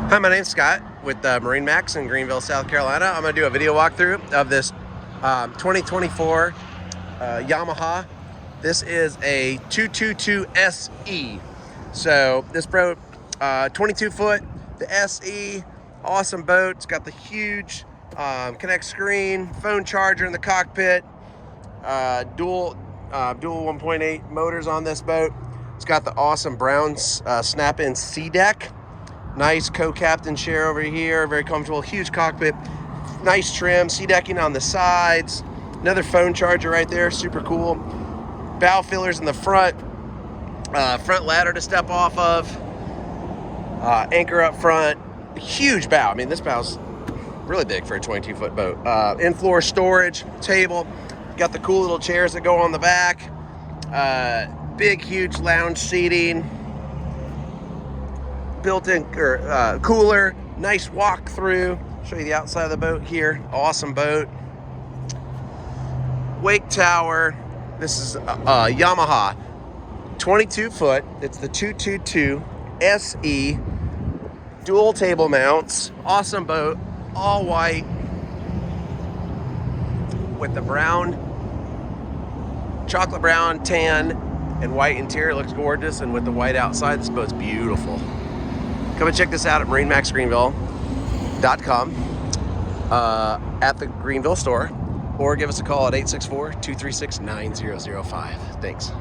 Hi, my name's Scott with MarineMax in Greenville, South Carolina. I'm going to do a video walkthrough of this 2024 Yamaha. This is a 222 SE. So this boat, 22 foot, the SE, awesome boat. It's got the huge connect screen, phone charger in the cockpit, dual 1.8 motors on this boat. It's got the awesome brown snap-in sea deck. Nice co-captain chair over here, very comfortable, huge cockpit, nice trim, sea decking on the sides, another phone charger right there, super cool. Bow fillers in the front, front ladder to step off of, anchor up front, huge bow. I mean, this bow's really big for a 22-foot boat. In-floor storage, table, got the cool little chairs that go on the back, big, huge lounge seating, built-in cooler, nice walk through. Show you the outside of the boat here. Awesome boat. Wake tower. This is Yamaha 22 foot. It's the 222 SE. Dual table mounts. Awesome boat. All white with the brown, chocolate brown, tan, and white interior. Looks gorgeous, and with the white outside, this boat's beautiful. Come and check this out at MarineMaxGreenville.com at the Greenville store, or give us a call at 864-236-9005. Thanks.